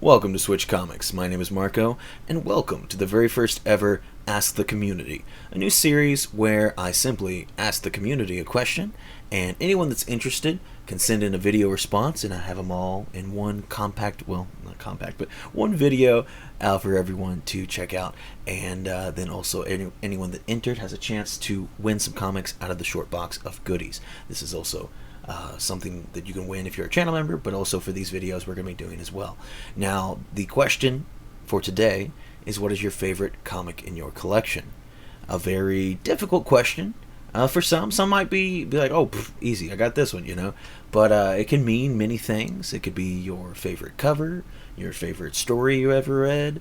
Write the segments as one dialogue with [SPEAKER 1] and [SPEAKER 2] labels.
[SPEAKER 1] Welcome to Switch Comics. My name is Marco, and welcome to the very first ever Ask the Community, a new series where I simply ask the community a question, and anyone that's interested can send in a video response, and I have them all in one compact, well, not compact, but one video for everyone to check out. And then also anyone that entered has a chance to win some comics out of the short box of goodies. This is also something that you can win if you're a channel member, but also for these videos we're going to be doing as well. Now, the question for today is, what is your favorite comic in your collection? A very difficult question for some. Some might be like, oh, easy, I got this one. But it can mean many things. It could be your favorite cover, your favorite story you ever read,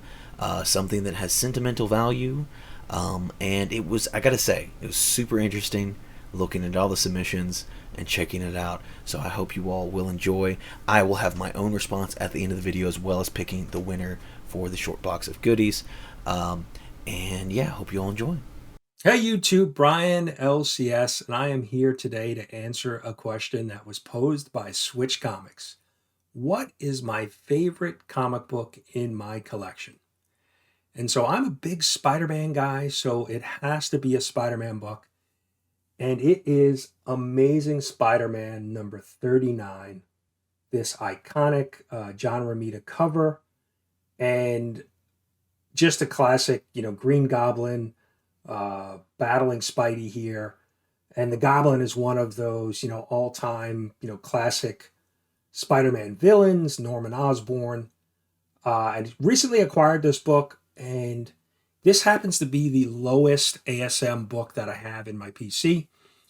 [SPEAKER 1] something that has sentimental value. And I gotta say, it was super interesting looking at all the submissions and checking it out. So I hope you all will enjoy. I will have my own response at the end of the video, as well as picking the winner for the short box of goodies. And yeah, hope you all enjoy.
[SPEAKER 2] Hey YouTube, Brian LCS, and I am here today to answer a question that was posed by Switch Comics. What is my favorite comic book in my collection? And so I'm a big Spider-Man guy, so it has to be a Spider-Man book. And it is Amazing Spider-Man number 39, this iconic John Romita cover, and just a classic, Green Goblin battling Spidey here. And the Goblin is one of those, all-time, classic Spider-Man villains, Norman Osborn. I recently acquired this book, and this happens to be the lowest ASM book that I have in my PC.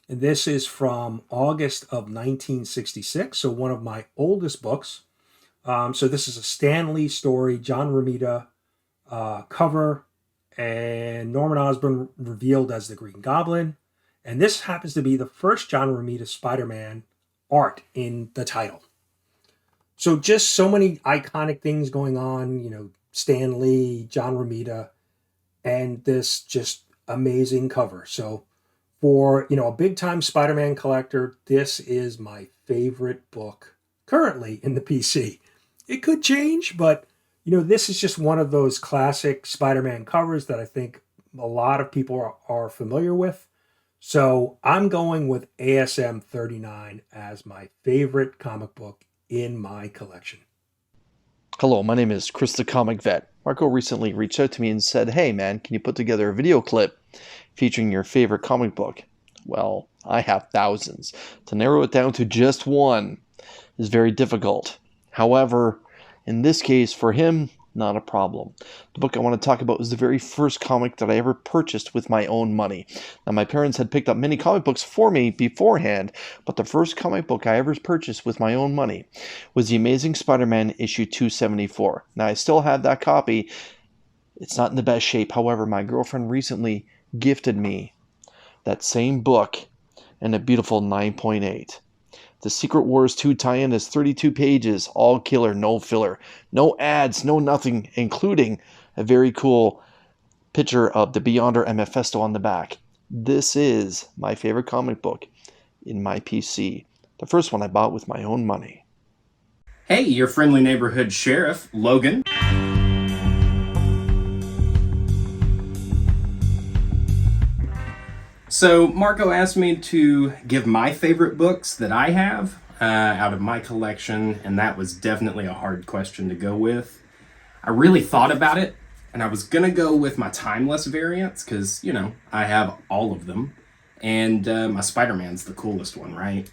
[SPEAKER 2] And this is from August of 1966, so one of my oldest books. So this is a Stan Lee story, John Romita cover, and Norman Osborn revealed as the Green Goblin. And this happens to be the first John Romita Spider-Man art in the title. So just so many iconic things going on, Stan Lee, John Romita, and this just amazing cover. So for, a big-time Spider-Man collector, this is my favorite book currently in the PC. It could change, but, this is just one of those classic Spider-Man covers that I think a lot of people are familiar with. So I'm going with ASM 39 as my favorite comic book in my collection.
[SPEAKER 3] Hello, my name is Chris the Comic Vet. Marco recently reached out to me and said, hey man, can you put together a video clip featuring your favorite comic book? Well, I have thousands. To narrow it down to just one is very difficult. However, in this case, for him, not a problem. The book I want to talk about is the very first comic that I ever purchased with my own money. Now, my parents had picked up many comic books for me beforehand, but the first comic book I ever purchased with my own money was The Amazing Spider-Man issue 274. Now, I still have that copy. It's not in the best shape. However, my girlfriend recently gifted me that same book in a beautiful 9.8. The Secret Wars 2 tie-in is 32 pages, all killer, no filler, no ads, no nothing, including a very cool picture of the Beyonder and Mephisto on the back. This is my favorite comic book in my PC. The first one I bought with my own money.
[SPEAKER 4] Hey, your friendly neighborhood sheriff, Logan. So Marco asked me to give my favorite books that I have out of my collection, and that was definitely a hard question to go with. I really thought about it, and I was gonna go with my timeless variants because, I have all of them, and my Spider-Man's the coolest one, right?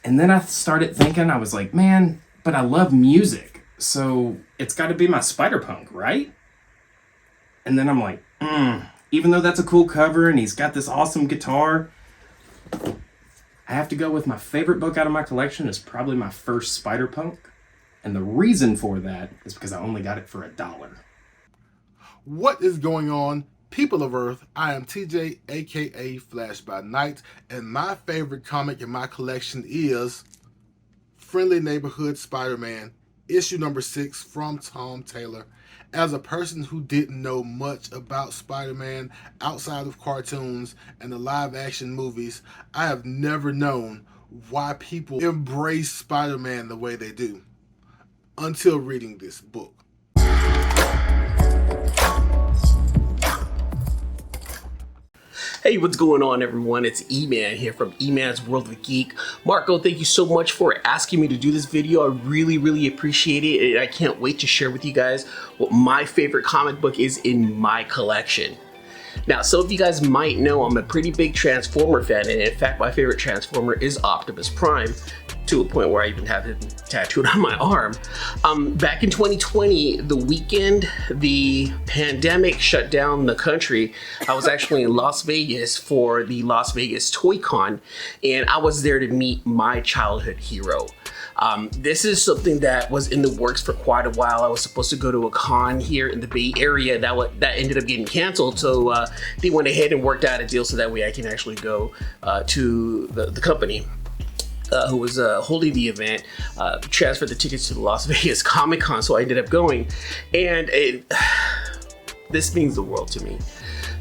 [SPEAKER 4] And then I started thinking, I was like, man, but I love music, so it's got to be my Spider-Punk, right? And then I'm like, even though that's a cool cover and he's got this awesome guitar, I have to go with my favorite book out of my collection is probably my first Spider-Punk. And the reason for that is because I only got it for $1.
[SPEAKER 5] What is going on, people of Earth? I am TJ, aka Flash by Night, and my favorite comic in my collection is Friendly Neighborhood Spider-Man, issue number 6 from Tom Taylor. As a person who didn't know much about Spider-Man outside of cartoons and the live-action movies, I have never known why people embrace Spider-Man the way they do. until reading this book.
[SPEAKER 6] Hey, what's going on, everyone? It's E-Man here from E-Man's World of Geek. Marco, thank you so much for asking me to do this video. I really appreciate it, and I can't wait to share with you guys what my favorite comic book is in my collection. Now, some of you guys might know I'm a pretty big Transformer fan, and in fact, my favorite Transformer is Optimus Prime, to a point where I even have him tattooed on my arm. Back in 2020, the weekend the pandemic shut down the country, I was actually in Las Vegas for the Las Vegas Toy Con, and I was there to meet my childhood hero. This is something that was in the works for quite a while. I was supposed to go to a con here in the Bay Area that ended up getting canceled, so they went ahead and worked out a deal so that way I can actually go to the company who was holding the event, transferred the tickets to the Las Vegas Comic Con, so I ended up going, and this means the world to me.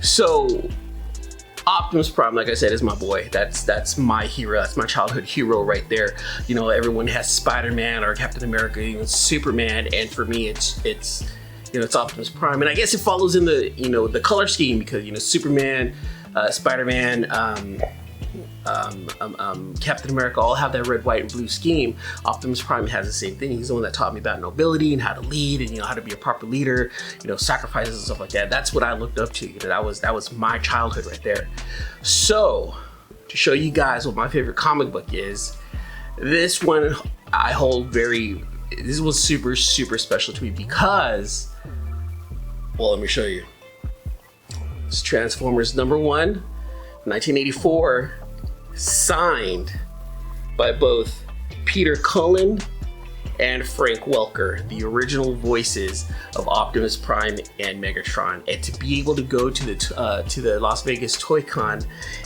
[SPEAKER 6] So Optimus Prime, like I said, is my boy. That's my hero. That's my childhood hero right there. You know, everyone has Spider-Man or Captain America, even Superman, and for me, it's Optimus Prime. And I guess it follows in the the color scheme because Superman, Spider-Man, Captain America all have that red, white, and blue scheme. Optimus Prime has the same thing. He's the one that taught me about nobility and how to lead and how to be a proper leader, sacrifices and stuff like that. That's what I looked up to. That was my childhood right there. So to show you guys what my favorite comic book is, this one I hold this was super special to me because, well, let me show you. It's Transformers #1, 1984. Signed by both Peter Cullen and Frank Welker, the original voices of Optimus Prime and Megatron. And to be able to go to the Las Vegas Toy Con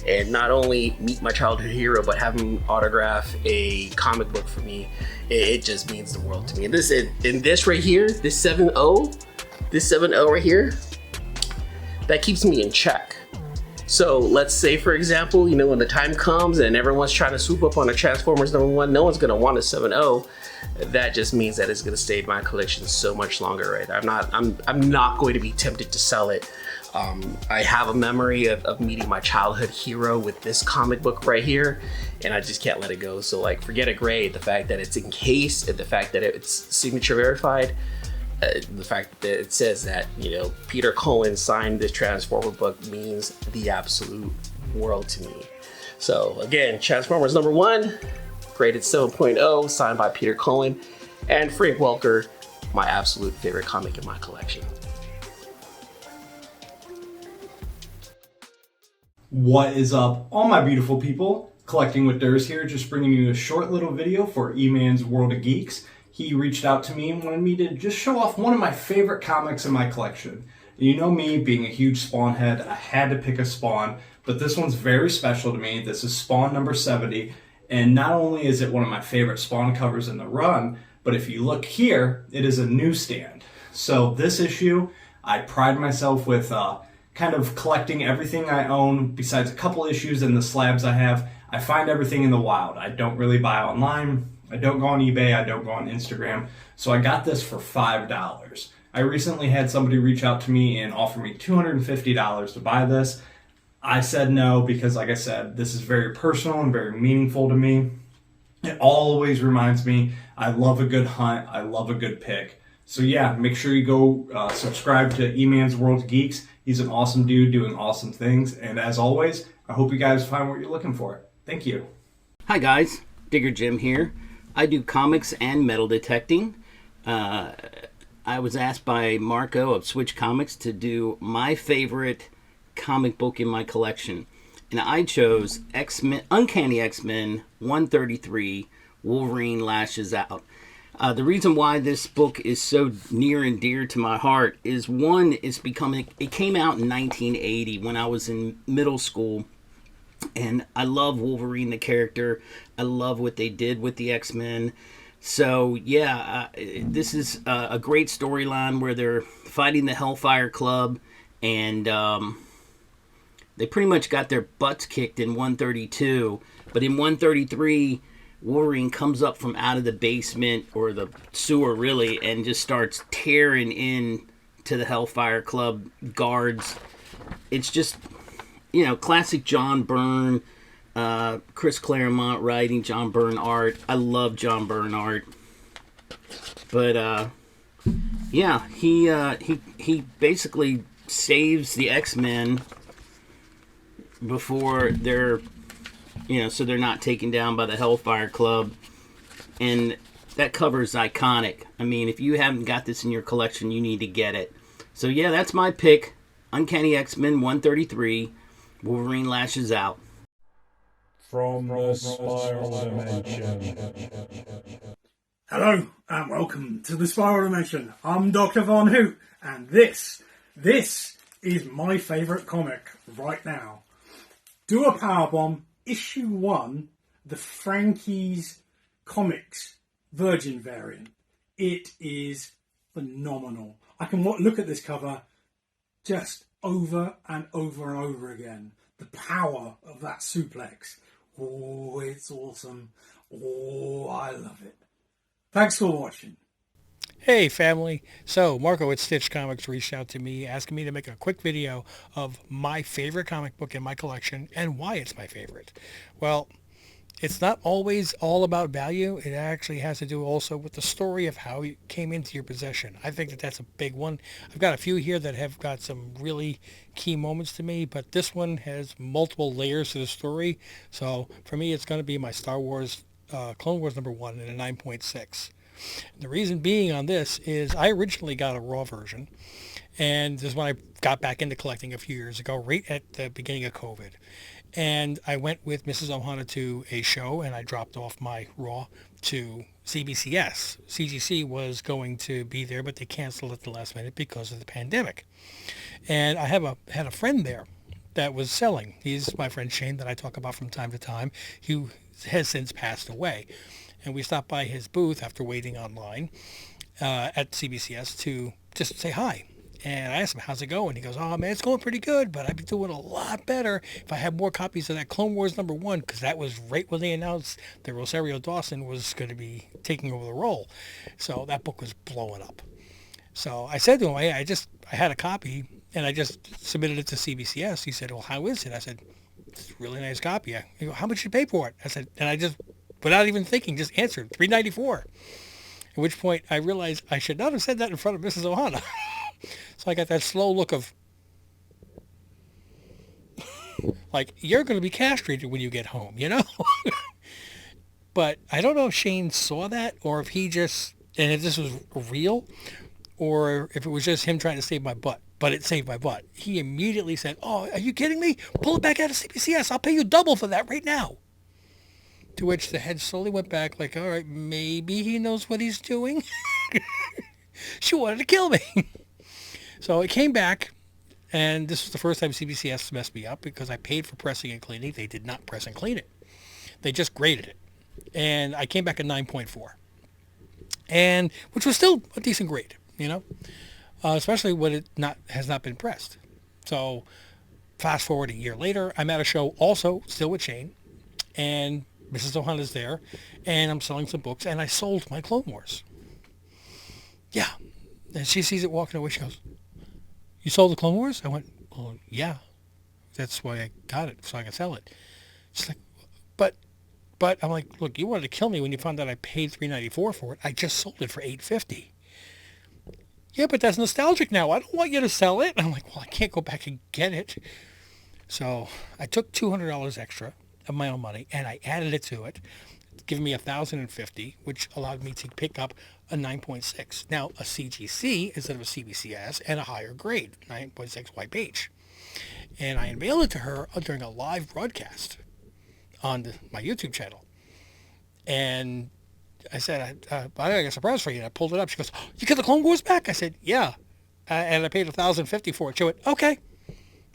[SPEAKER 6] and not only meet my childhood hero, but have him autograph a comic book for me, it just means the world to me. And this right here, this 7-0 right here, that keeps me in check. So let's say, for example, when the time comes and everyone's trying to swoop up on a Transformers #1, no one's gonna want a 7-0. That just means that it's gonna stay in my collection so much longer, right? I'm not going to be tempted to sell it. I have a memory of meeting my childhood hero with this comic book right here, and I just can't let it go. So like, forget a grade. The fact that it's encased, and the fact that it's signature verified, the fact that it says that Peter Cullen signed this Transformer book means the absolute world to me. So again, Transformers #1, graded 7.0, signed by Peter Cullen and Frank Welker, my absolute favorite comic in my collection.
[SPEAKER 7] What is up, all my beautiful people? Collecting with Durs here, just bringing you a short little video for E-Man's World of Geeks. He reached out to me and wanted me to just show off one of my favorite comics in my collection. You know me, being a huge Spawn head, I had to pick a Spawn, but this one's very special to me. This is Spawn number 70, and not only is it one of my favorite Spawn covers in the run, but if you look here, it is a newsstand. So this issue, I pride myself with kind of collecting everything I own, besides a couple issues and the slabs I have. I find everything in the wild. I don't really buy online. I don't go on eBay, I don't go on Instagram, so I got this for $5. I recently had somebody reach out to me and offer me $250 to buy this. I said no because, like I said, this is very personal and very meaningful to me. It always reminds me I love a good hunt, I love a good pick. So yeah, make sure you go subscribe to E-Man's World of Geeks. He's an awesome dude doing awesome things, and as always, I hope you guys find what you're looking for. Thank you.
[SPEAKER 8] Hi guys, Digger Jim here. I do comics and metal detecting. I was asked by Marco of Switch Comics to do my favorite comic book in my collection. And I chose Uncanny X-Men 133, Wolverine Lashes Out. The reason why this book is so near and dear to my heart is, one, it came out in 1980 when I was in middle school. And I love Wolverine, the character. I love what they did with the X-Men. So, yeah, this is a great storyline where they're fighting the Hellfire Club. And they pretty much got their butts kicked in 132. But in 133, Wolverine comes up from out of the basement or the sewer, really, and just starts tearing in to the Hellfire Club guards. It's just, classic John Byrne, Chris Claremont writing, John Byrne art. I love John Byrne art. But, he basically saves the X-Men before they're, so they're not taken down by the Hellfire Club. And that cover is iconic. I mean, if you haven't got this in your collection, you need to get it. So yeah, that's my pick. Uncanny X-Men 133. Wolverine lashes out.
[SPEAKER 9] From the Spiral Dimension.
[SPEAKER 10] Hello, and welcome to the Spiral Dimension. I'm Dr. Von Hoot, and this is my favourite comic right now. Do a Powerbomb, issue 1, the Frankie's Comics Virgin variant. It is phenomenal. I can look at this cover just over and over and over again. The power of that suplex. Oh, it's awesome. Oh, I love it. Thanks for watching.
[SPEAKER 11] Hey family, so Marco at Stitch Comics reached out to me asking me to make a quick video of my favorite comic book in my collection and why it's my favorite. Well, it's not always all about value. It actually has to do also with the story of how it came into your possession. I think that that's a big one. I've got a few here that have got some really key moments to me, but this one has multiple layers to the story. So for me, it's going to be my Star Wars Clone Wars #1 in a 9.6. The reason being on this is I originally got a raw version, and this is when I got back into collecting a few years ago, right at the beginning of COVID. And I went with Mrs. Ohana to a show, and I dropped off my raw to CBCS. CGC was going to be there, but they canceled at the last minute because of the pandemic. And I had a friend there that was selling. He's my friend Shane that I talk about from time to time, who has since passed away. And we stopped by his booth after waiting online at CBCS to just say hi. And I asked him, how's it going? He goes, oh man, it's going pretty good, but I'd be doing a lot better if I had more copies of that Clone Wars #1, because that was right when they announced that Rosario Dawson was going to be taking over the role. So that book was blowing up. So I said to him, I had a copy, and I just submitted it to CBCS. He said, well, how is it? I said, it's a really nice copy. He goes, how much did you pay for it? I said, and I just, without even thinking, just answered, $3.94. At which point I realized I should not have said that in front of Mrs. Ohana. So I got that slow look of, like, you're going to be castrated when you get home, But I don't know if Shane saw that, or if he just, and if this was real, or if it was just him trying to save my butt. But it saved my butt. He immediately said, oh, are you kidding me? Pull it back out of CBCS. I'll pay you double for that right now. To which the head slowly went back like, all right, maybe he knows what he's doing. She wanted to kill me. So it came back, and this was the first time CBCS messed me up because I paid for pressing and cleaning. They did not press and clean it. They just graded it. And I came back at 9.4, and which was still a decent grade, especially when it has not been pressed. So fast forward a year later, I'm at a show also still with Shane, and Mrs. Ohana's there, and I'm selling some books, and I sold my Clone Wars. Yeah. And she sees it walking away. She goes, you sold the Clone Wars? I went, well, yeah. That's why I got it, so I can sell it. She's like, but I'm like, look, you wanted to kill me when you found out I paid $3.94 for it. I just sold it for $8.50. Yeah, but that's nostalgic now. I don't want you to sell it. I'm like, well, I can't go back and get it. So I took $200 extra of my own money, and I added it to it, giving me $1,050, which allowed me to pick up a 9.6. Now, a CGC instead of a CBCS, and a higher grade, 9.6 white beige. And I unveiled it to her during a live broadcast on my YouTube channel. And I said, I got a surprise for you. And I pulled it up. She goes, oh, you get the Clone Wars back? I said, yeah. And I paid $1,050 for it. She went, okay.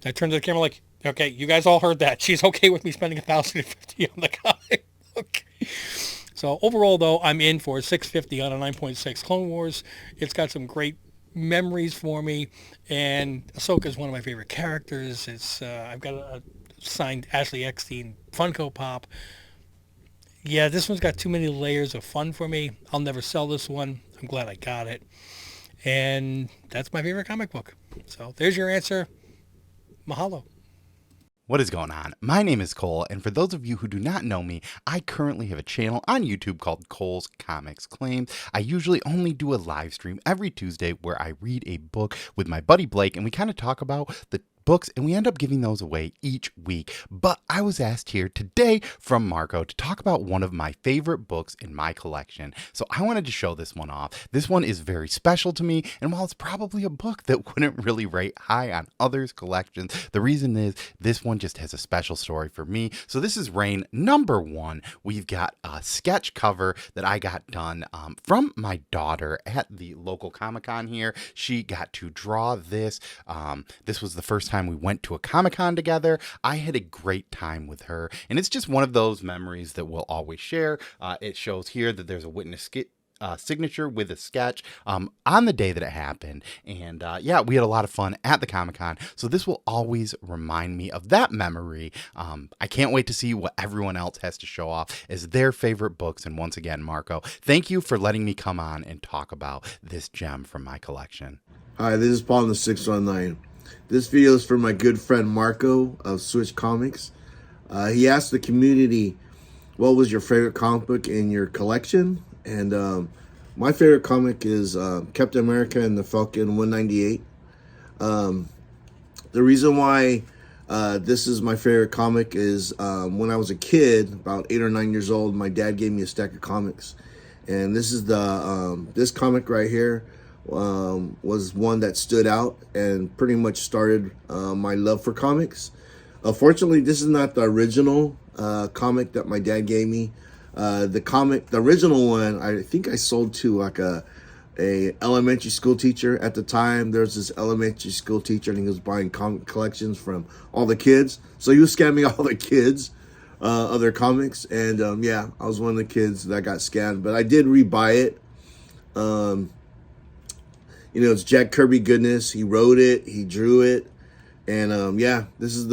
[SPEAKER 11] I turned to the camera like, okay, you guys all heard that. She's okay with me spending $1,050 on the comic. Okay. So overall, though, I'm in for $650 on a 9.6 Clone Wars. It's got some great memories for me, and Ahsoka is one of my favorite characters. It's I've got a signed Ashley Eckstein Funko Pop. Yeah, this one's got too many layers of fun for me. I'll never sell this one. I'm glad I got it. And that's my favorite comic book. So there's your answer. Mahalo.
[SPEAKER 12] What is going on? My name is Cole, and for those of you who do not know me, I currently have a channel on YouTube called Cole's Comics Claims. I usually only do a live stream every Tuesday where I read a book with my buddy Blake, and we kind of talk about the books, and we end up giving those away each week. But I was asked here today from Marco to talk about one of my favorite books in my collection. So I wanted to show this one off. This one is very special to me, and while it's probably a book that wouldn't really rate high on others' collections, the reason is this one just has a special story for me. So this is Reign #1. We've got a sketch cover that I got done from my daughter at the local Comic-Con here. She got to draw this. This was the first time we went to a Comic-Con together. I had a great time with her, and it's just one of those memories that we'll always share. It shows here that there's a witness signature with a sketch on the day that it happened, and yeah, we had a lot of fun at the Comic-Con, so this will always remind me of that memory. I can't wait to see what everyone else has to show off as their favorite books, and once again, Marco, thank you for letting me come on and talk about this gem from my collection.
[SPEAKER 13] Hi, this is Paul in the 619. This video is for my good friend Marco of Switch Comics. He asked the community, what was your favorite comic book in your collection? And my favorite comic is Captain America and the Falcon 198. The reason why this is my favorite comic is when I was a kid, about 8 or 9 years old, my dad gave me a stack of comics. And this is the this comic right here. Was one that stood out and pretty much started my love for comics. Fortunately, this is not the original comic that my dad gave me. The original one, I think I sold to like a elementary school teacher at the time. There's this elementary school teacher, and he was buying comic collections from all the kids. So he was scamming all the kids of their comics, and yeah, I was one of the kids that got scammed. But I did rebuy it. You know, it's Jack Kirby goodness. He wrote it, he drew it, and yeah, this is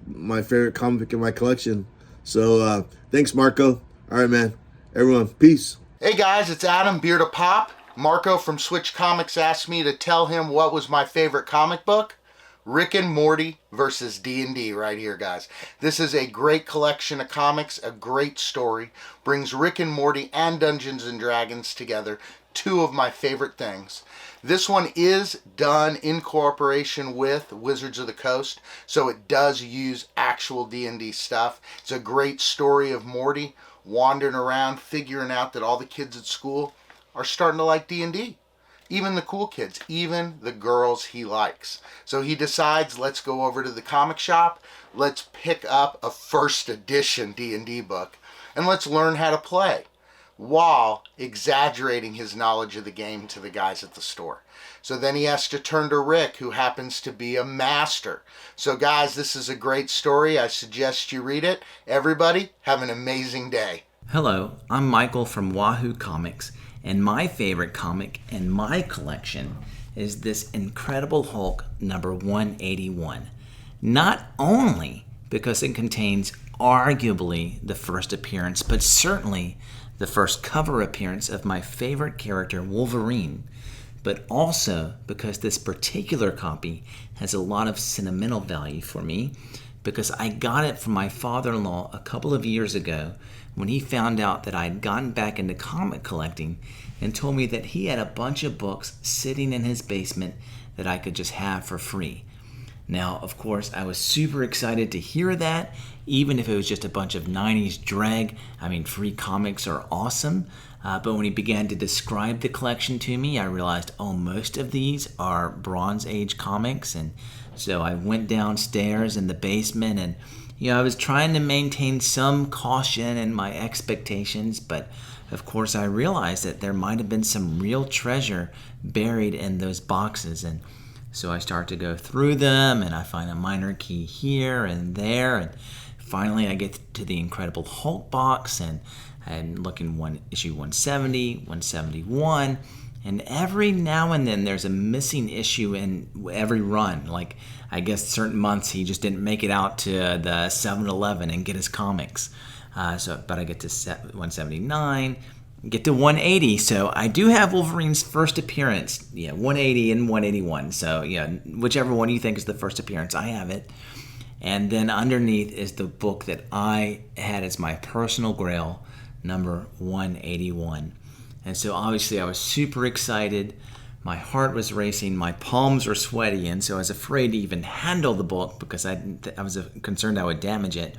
[SPEAKER 13] my favorite comic in my collection. So thanks, Marco. All right, man. Everyone, peace.
[SPEAKER 12] Hey guys, it's Adam, Beer to Pop. Marco from Switch Comics asked me to tell him what was my favorite comic book. Rick and Morty versus D&D right here, guys. This is a great collection of comics, a great story. Brings Rick and Morty and Dungeons and Dragons together. Two of my favorite things. This one is done in cooperation with Wizards of the Coast, so it does use actual D&D stuff. It's a great story of Morty wandering around, figuring out that all the kids at school are starting to like D&D. Even the cool kids, even the girls he likes. So he decides, let's go over to the comic shop, let's pick up a first edition D&D book, and let's learn how to play, while exaggerating his knowledge of the game to the guys at the store. So then he has to turn to Rick, who happens to be a master. So guys, this is a great story. I suggest you read it. Everybody, have an amazing day.
[SPEAKER 14] Hello, I'm Michael from Wahoo Comics, and my favorite comic in my collection is this Incredible Hulk number 181. Not only because it contains arguably the first appearance, but certainly the first cover appearance of my favorite character, Wolverine, but also because this particular copy has a lot of sentimental value for me, because I got it from my father-in-law a couple of years ago when he found out that I had gotten back into comic collecting and told me that he had a bunch of books sitting in his basement that I could just have for free. Now, of course, I was super excited to hear that, even if it was just a bunch of 90s drag. I mean, free comics are awesome. But when he began to describe the collection to me, I realized, oh, most of these are Bronze Age comics. And so I went downstairs in the basement, and I was trying to maintain some caution in my expectations, but of course I realized that there might have been some real treasure buried in those boxes. And so I start to go through them, and I find a minor key here and there, and finally I get to the Incredible Hulk box, and I'm looking issue 170, 171, and every now and then there's a missing issue in every run. Like, I guess certain months he just didn't make it out to the 7-Eleven and get his comics. But I get to 179, get to 180. So I do have Wolverine's first appearance. 180 and 181. So whichever one you think is the first appearance, I have it. And then underneath is the book that I had as my personal grail, number 181. And so obviously I was super excited. My heart was racing. My palms were sweaty. And so I was afraid to even handle the book because I was concerned I would damage it.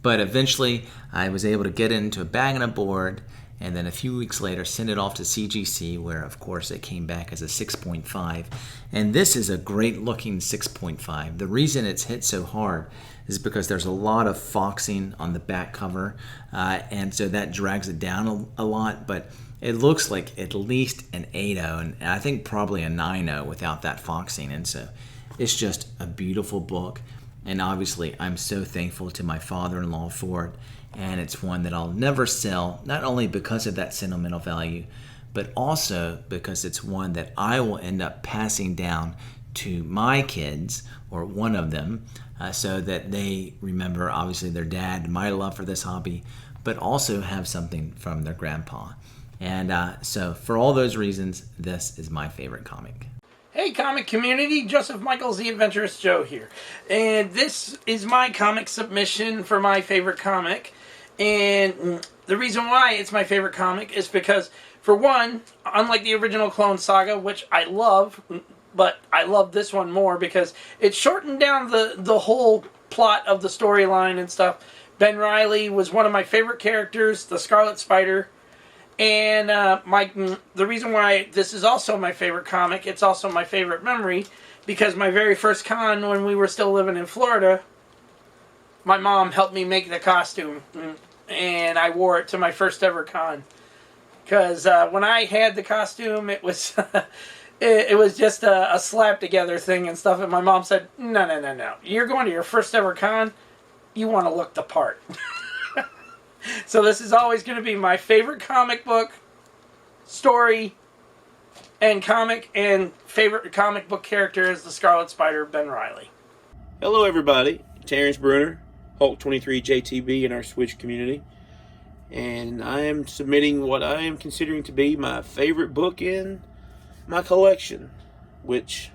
[SPEAKER 14] But eventually I was able to get it into a bag and a board. And then a few weeks later, send it off to CGC, where, of course, it came back as a 6.5. And this is a great-looking 6.5. The reason it's hit so hard is because there's a lot of foxing on the back cover, and so that drags it down a lot. But it looks like at least an 8.0, and I think probably a 9.0 without that foxing. And so it's just a beautiful book. And obviously, I'm so thankful to my father-in-law for it. And it's one that I'll never sell, not only because of that sentimental value, but also because it's one that I will end up passing down to my kids, or one of them, so that they remember, obviously, their dad, my love for this hobby, but also have something from their grandpa. And so for all those reasons, this is my favorite comic.
[SPEAKER 11] Hey comic community, Joseph Michaels the Adventurous Joe here. And this is my comic submission for my favorite comic. And the reason why it's my favorite comic is because, for one, unlike the original Clone Saga, which I love, but I love this one more because it shortened down the whole plot of the storyline and stuff. Ben Reilly was one of my favorite characters, the Scarlet Spider. And the reason why this is also my favorite comic, it's also my favorite memory, because my very first con when we were still living in Florida, my mom helped me make the costume, and I wore it to my first ever con. Because when I had the costume, it was it was just a slap together thing and stuff, and my mom said, no, you're going to your first ever con, you want to look the part. So this is always going to be my favorite comic book, story, and favorite comic book character is the Scarlet Spider, Ben Reilly.
[SPEAKER 15] Hello everybody, Terrence Bruner, Hulk23JTB in our Switch community, and I am submitting what I am considering to be my favorite book in my collection, which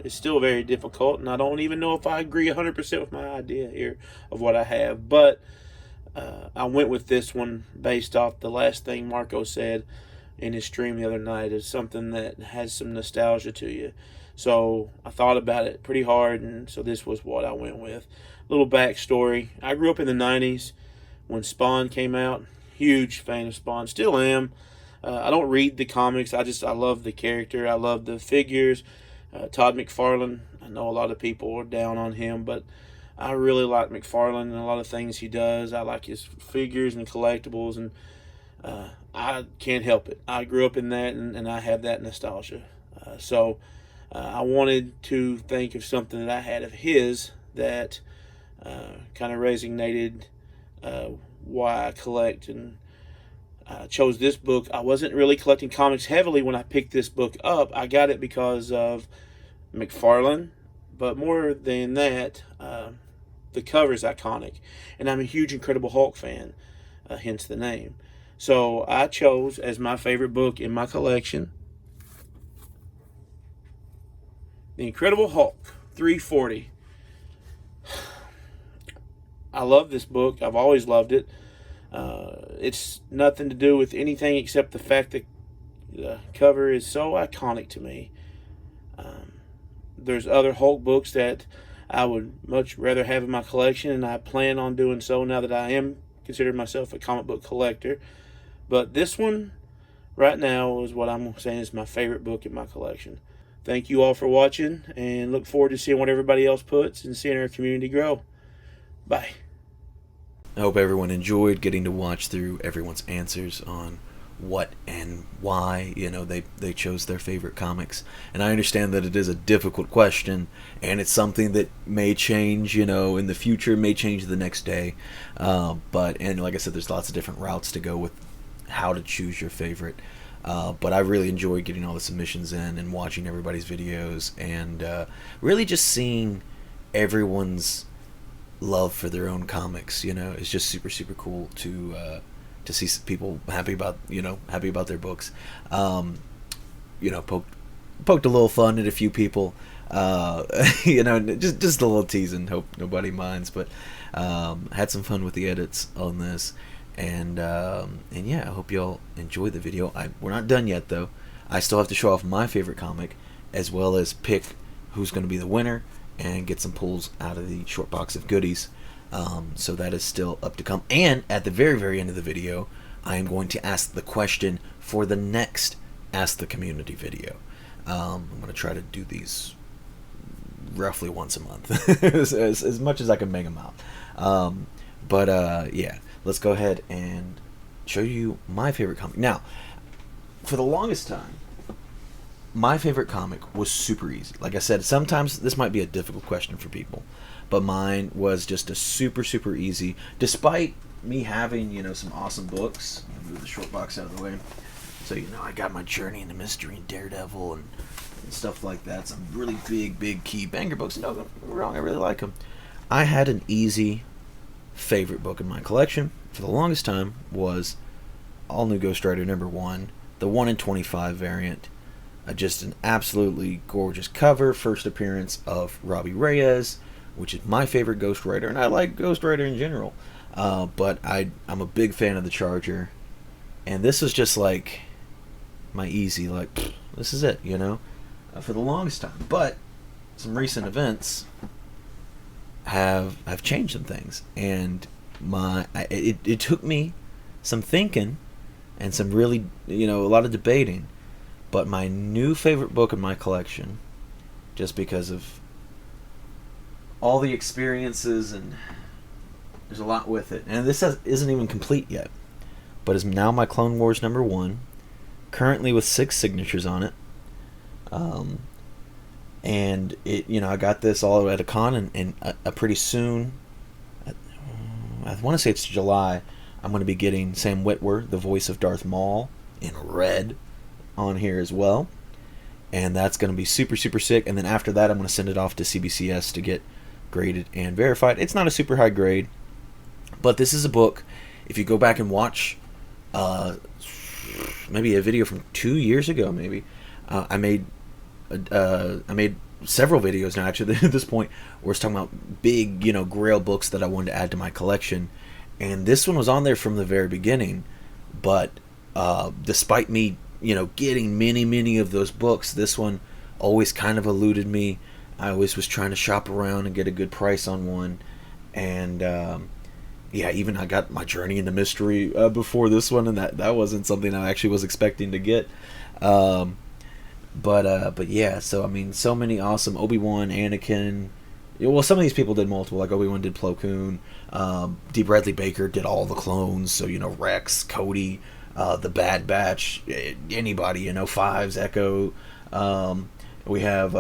[SPEAKER 15] is still very difficult, and I don't even know if I agree 100% with my idea here of what I have, but I went with this one based off the last thing Marco said in his stream the other night. Is something that has some nostalgia to you. So I thought about it pretty hard, and so this was what I went with. Little backstory. I grew up in the 90s when Spawn came out. Huge fan of Spawn. Still am. I don't read the comics. I love the character. I love the figures. Todd McFarlane. I know a lot of people are down on him, but I really like McFarlane and a lot of things he does. I like his figures and collectibles, and I can't help it. I grew up in that, and I have that nostalgia. So I wanted to think of something that I had of his that kind of resonated why I collect, and I chose this book. I wasn't really collecting comics heavily when I picked this book up. I got it because of McFarlane, but more than that, the cover is iconic, and I'm a huge Incredible Hulk fan, hence the name. So I chose as my favorite book in my collection The Incredible Hulk 340. I love this book. I've always loved it. It's nothing to do with anything except the fact that the cover is so iconic to me. There's other Hulk books that I would much rather have in my collection, and I plan on doing so now that I am considering myself a comic book collector. But this one right now is what I'm saying is my favorite book in my collection. Thank you all for watching, and look forward to seeing what everybody else puts and seeing our community grow. Bye.
[SPEAKER 1] I hope everyone enjoyed getting to watch through everyone's answers on what and why they chose their favorite comics. And I understand that it is a difficult question, and it's something that may change in the future, may change the next day, but like I said, there's lots of different routes to go with how to choose your favorite, but I really enjoyed getting all the submissions in and watching everybody's videos, and really just seeing everyone's love for their own comics. You know, it's just super super cool to see people happy about their books. You know, poked a little fun at a few people. You know, just a little teasing. Hope nobody minds, but had some fun with the edits on this, and yeah, I hope y'all enjoy the video. We're not done yet though. I still have to show off my favorite comic, as well as pick who's going to be the winner and get some pulls out of the short box of goodies. So that is still up to come. And at the very, very end of the video, I am going to ask the question for the next Ask the Community video. I'm going to try to do these roughly once a month, as much as I can make them out. Yeah, let's go ahead and show you my favorite comic. Now, for the longest time, my favorite comic was super easy. Like I said, sometimes this might be a difficult question for people, but mine was just a super, super easy, despite me having, you know, some awesome books. I'll move the short box out of the way. So, you know, I got my Journey into Mystery and Daredevil and stuff like that. Some really big key banger books. No, don't get me wrong, I really like them. I had an easy favorite book in my collection for the longest time was All New Ghost Rider #1, the 1 in 25 variant. Just an absolutely gorgeous cover. First appearance of Robbie Reyes, which is my favorite Ghost Rider, and I like Ghost Rider in general. But I'm a big fan of the Charger, and this was just like my easy, like, this is it, you know, for the longest time. But some recent events have changed some things, and it took me some thinking and some really, you know, a lot of debating. But my new favorite book in my collection, just because of all the experiences, and there's a lot with it, and this isn't even complete yet, but is now my Clone Wars #1, currently with 6 signatures on it. And it, you know, I got this all at a con, and pretty soon, I want to say it's July, I'm going to be getting Sam Witwer, the voice of Darth Maul, in red on here as well, and that's going to be super super sick. And then after that, I'm going to send it off to CBCS to get graded and verified. It's not a super high grade, but this is a book. If you go back and watch maybe a video from 2 years ago, maybe I made several videos now actually at this point where it's talking about big, you know, grail books that I wanted to add to my collection, and this one was on there from the very beginning. But despite me, you know, getting many of those books, this one always kind of eluded me. I always was trying to shop around and get a good price on one, and yeah, even I got my Journey into Mystery before this one, and that wasn't something I actually was expecting to get. But yeah, so I mean, so many awesome Obi-Wan, Anakin. Well, some of these people did multiple, like Obi-Wan did Plo Koon. D. Bradley Baker did all the clones, so, you know, Rex, Cody, the Bad Batch, anybody, you know, Fives, Echo. We have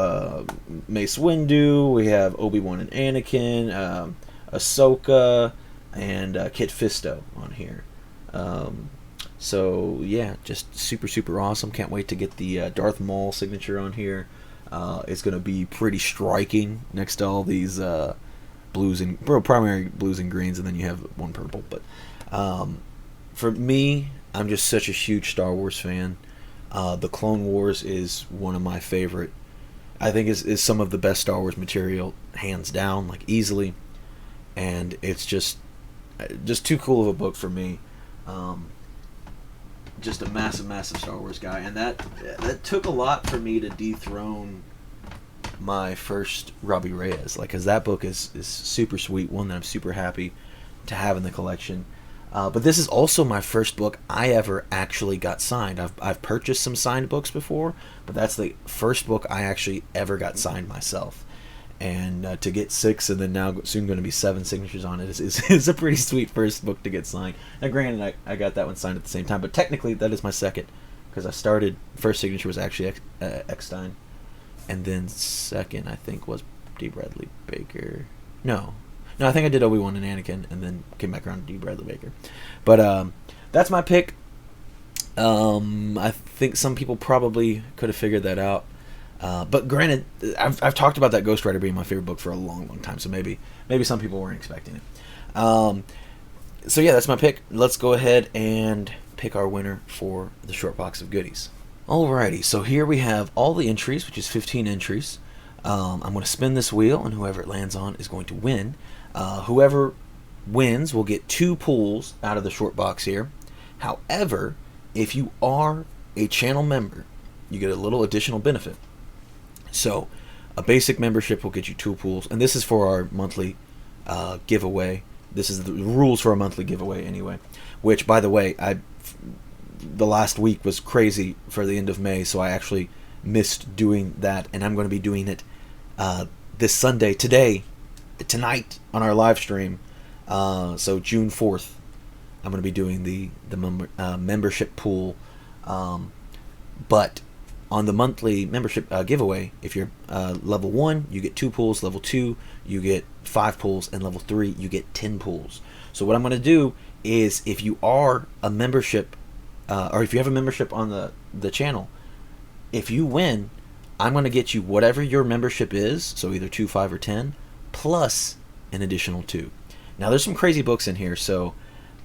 [SPEAKER 1] Mace Windu, we have Obi-Wan and Anakin, Ahsoka, and Kit Fisto on here. So yeah, just super super awesome. Can't wait to get the Darth Maul signature on here. It's gonna be pretty striking next to all these blues and primary blues and greens, and then you have one purple. But for me, I'm just such a huge Star Wars fan. The Clone Wars is one of my favorite. I think is some of the best Star Wars material, hands down, like easily. And it's just too cool of a book for me. Just a massive Star Wars guy, and that took a lot for me to dethrone my first Robbie Reyes, like, because that book is super sweet, one that I'm super happy to have in the collection. But this is also my first book I ever actually got signed. I've purchased some signed books before, but that's the first book I actually ever got signed myself. And to get 6 and then now soon going to be 7 signatures on it is a pretty sweet first book to get signed. Now granted, I got that one signed at the same time, but technically that is my second, because I started, first signature was actually Eckstein, and then second I think was D. Bradley Baker. No, I think I did Obi-Wan and Anakin, and then came back around to D. Bradley Baker. But that's my pick. I think some people probably could have figured that out. But granted, I've talked about that Ghost Rider being my favorite book for a long, long time, so maybe some people weren't expecting it. So yeah, that's my pick. Let's go ahead and pick our winner for the short box of goodies. Alrighty, so here we have all the entries, which is 15 entries. I'm going to spin this wheel, and whoever it lands on is going to win. Whoever wins will get 2 pulls out of the short box here. However, if you are a channel member, you get a little additional benefit. So, a basic membership will get you 2 pulls, and this is for our monthly giveaway. This is the rules for a monthly giveaway anyway, which, by the way, the last week was crazy for the end of May, so I actually missed doing that, and I'm going to be doing it this Sunday, tonight on our live stream. So June 4th, I'm going to be doing the membership pool. But on the monthly membership giveaway, if you're level 1, you get 2 pulls. Level 2, you get 5 pulls, and level 3, you get 10 pulls. So what I'm going to do is, if you are a membership, or if you have a membership on the channel, if you win, I'm going to get you whatever your membership is, so either 2, 5, or 10, plus an additional 2. Now, there's some crazy books in here, so,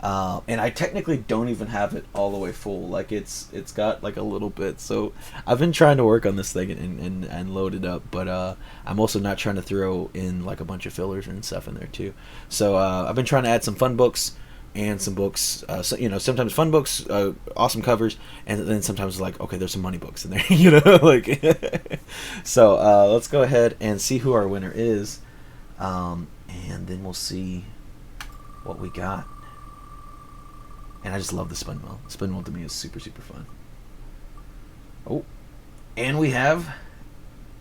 [SPEAKER 1] and I technically don't even have it all the way full. Like, it's got like a little bit, so I've been trying to work on this thing and load it up, but I'm also not trying to throw in like a bunch of fillers and stuff in there too. So I've been trying to add some fun books and some books, sometimes fun books, awesome covers, and then sometimes like, okay, there's some money books in there, like. So let's go ahead and see who our winner is, and then we'll see what we got. And I just love the spin wheel. Spin wheel to me is super, super fun. Oh, and we have,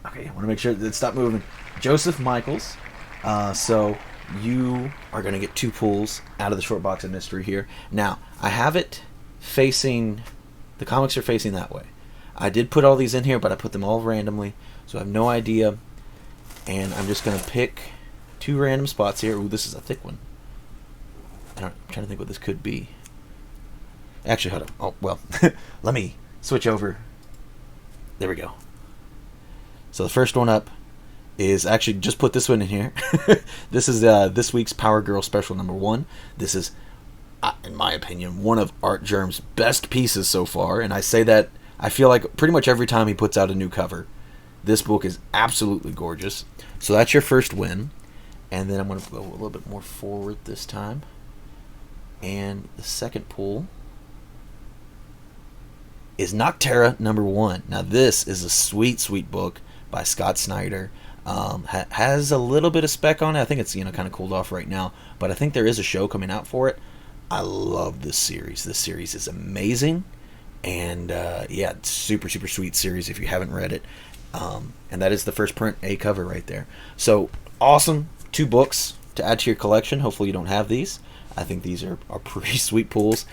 [SPEAKER 1] okay, I want to make sure that it stopped moving. Joseph Michaels. So you are going to get 2 pulls out of the short box of mystery here. Now, I have it facing, the comics are facing that way. I did put all these in here, but I put them all randomly, so I have no idea. And I'm just going to pick 2 random spots here. Ooh, this is a thick one. I'm trying to think what this could be. Actually, hold on. Oh, well, let me switch over. There we go. So the first one up is, actually, just put this one in here. This is this week's Power Girl Special number 1. This is, in my opinion, one of Art Germ's best pieces so far. And I say that, I feel like pretty much every time he puts out a new cover. This book is absolutely gorgeous. So that's your first win. And then I'm going to go a little bit more forward this time. And the second pull is Noctera number 1. Now this is a sweet, sweet book by Scott Snyder. Has a little bit of spec on it. I think it's kind of cooled off right now, but I think there is a show coming out for it. I love this series. This series is amazing, and yeah, it's super, super sweet series if you haven't read it. And that is the first print A cover right there. So awesome, 2 books to add to your collection. Hopefully you don't have these. I think these are pretty sweet pulls.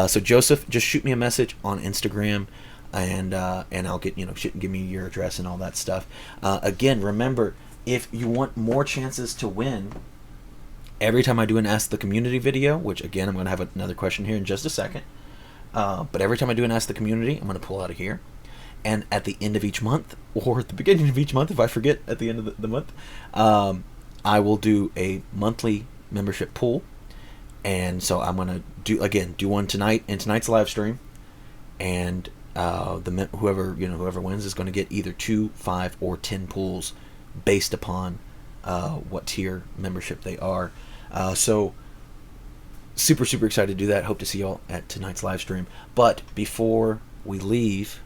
[SPEAKER 1] So Joseph, just shoot me a message on Instagram, and I'll get, give me your address and all that stuff. Again, remember, if you want more chances to win, every time I do an Ask the Community video, which again, I'm going to have another question here in just a second, but every time I do an Ask the Community, I'm going to pull out of here. And at the end of each month, or at the beginning of each month, if I forget at the end of the month, I will do a monthly membership pool. And so I'm going to do one tonight in tonight's live stream, and whoever wins is going to get either 2, 5, or 10 pools based upon what tier membership they are. So super, super excited to do that. Hope to see y'all at tonight's live stream. But before we leave,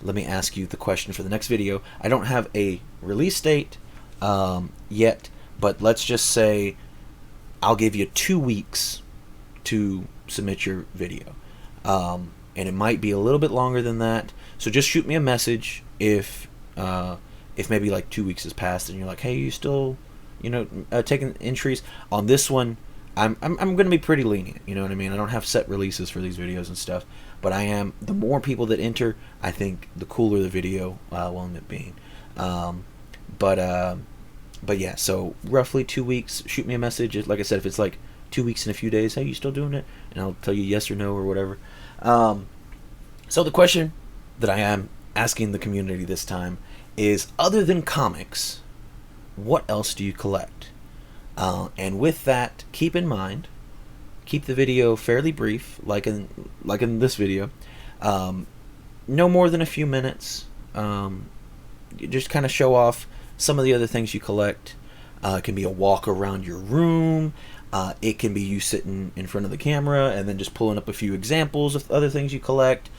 [SPEAKER 1] let me ask you the question for the next video. I don't have a release date yet, but let's just say I'll give you 2 weeks to submit your video. And it might be a little bit longer than that. So just shoot me a message if maybe like 2 weeks has passed and you're like, hey, you still, taking entries on this one. I'm going to be pretty lenient. You know what I mean? I don't have set releases for these videos and stuff, but I am. The more people that enter, I think the cooler the video will end up being. But yeah, so roughly 2 weeks. Shoot me a message. Like I said, if it's like 2 weeks and a few days, hey, you still doing it? And I'll tell you yes or no or whatever. So the question that I am asking the community this time is, other than comics, what else do you collect? And with that, keep in mind, keep the video fairly brief, like in this video. No more than a few minutes. You just kind of show off some of the other things you collect. It can be a walk around your room. It can be you sitting in front of the camera and then just pulling up a few examples of other things you collect.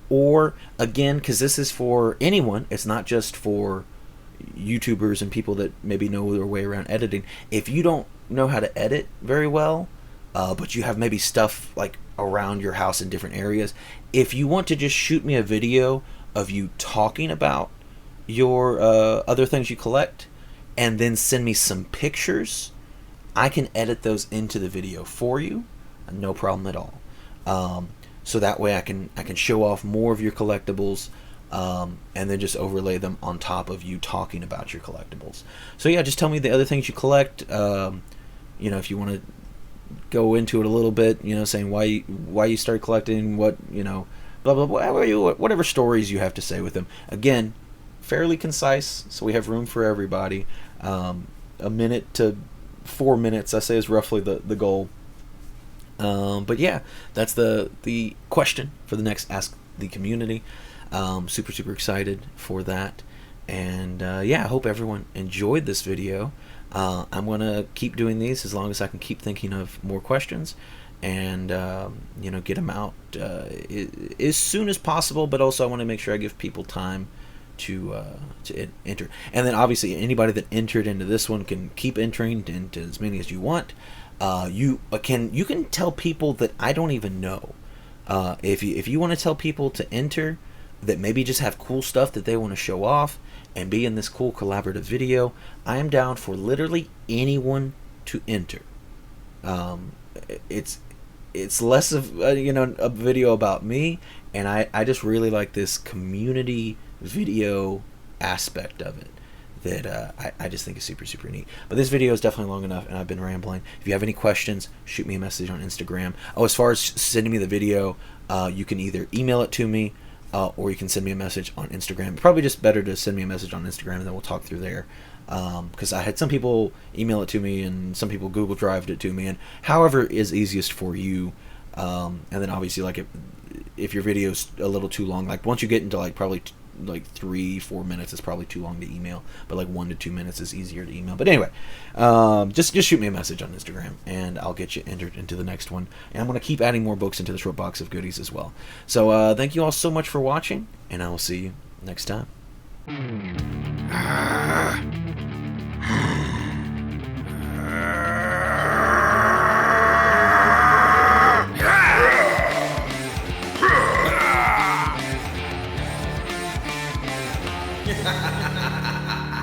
[SPEAKER 1] Or, again, because this is for anyone, it's not just for YouTubers and people that maybe know their way around editing. If you don't know how to edit very well, but you have maybe stuff like around your house in different areas, if you want to just shoot me a video of you talking about your other things you collect and then send me some pictures, I can edit those into the video for you, no problem at all. So that way I can show off more of your collectibles, and then just overlay them on top of you talking about your collectibles. So yeah, just tell me the other things you collect. If you want to go into it a little bit, saying why you started collecting, what, blah blah blah, whatever stories you have to say with them. Again, fairly concise, so we have room for everybody. A minute to 4 minutes, I say, is roughly the goal. But yeah, that's the question for the next Ask the Community. Super excited for that. And yeah, I hope everyone enjoyed this video. I'm going to keep doing these as long as I can keep thinking of more questions and get them out as soon as possible, but also I want to make sure I give people time to enter. And then obviously anybody that entered into this one can keep entering into as many as you want. You can tell people that I don't even know. If you want to tell people to enter that maybe just have cool stuff that they want to show off and be in this cool collaborative video, I am down for literally anyone to enter. It's less of a video about me, and I just really like this community video aspect of it that I just think is super neat. But this video is definitely long enough, and I've been rambling. If you have any questions, shoot me a message on Instagram. Oh, as far as sending me the video, you can either email it to me, or you can send me a message on Instagram. Probably just better to send me a message on Instagram, and then we'll talk through there. Because I had some people email it to me, and some people Google Drived it to me, and however is easiest for you. And then obviously, like if your video's a little too long, like once you get into like probably 3-4 minutes, it's probably too long to email. But like 1 to 2 minutes is easier to email. But anyway, just shoot me a message on Instagram, and I'll get you entered into the next one. And I'm going to keep adding more books into this box of goodies as well. So thank you all so much for watching, and I will see you next time.
[SPEAKER 16] Ha ha ha ha ha!